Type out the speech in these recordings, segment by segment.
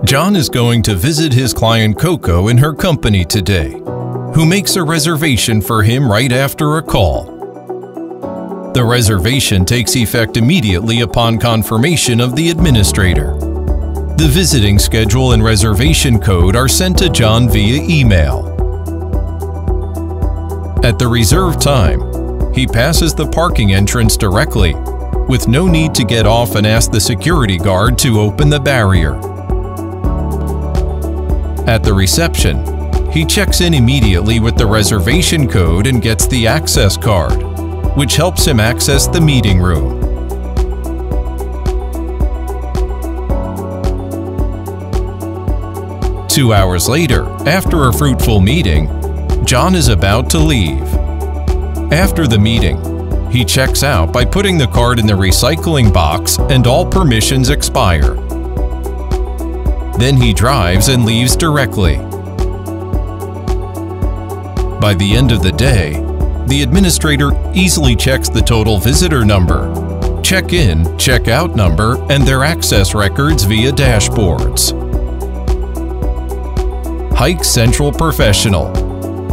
John is going to visit his client Coco in her company today, who makes a reservation for him right after a call. The reservation takes effect immediately upon confirmation of the administrator. The visiting schedule and reservation code are sent to John via email. At the reserved time, he passes the parking entrance directly, with no need to get off and ask the security guard to open the barrier. At the reception, he checks in immediately with the reservation code and gets the access card, which helps him access the meeting room. Two hours later, after a fruitful meeting, John is about to leave. After the meeting, he checks out by putting the card in the recycling box and all permissions expire. Then he drives and leaves directly. By the end of the day, the administrator easily checks the total visitor number, check-in, check-out number, and their access records via dashboards. HikCentral Professional.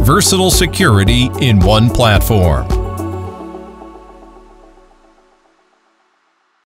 Versatile security in one platform.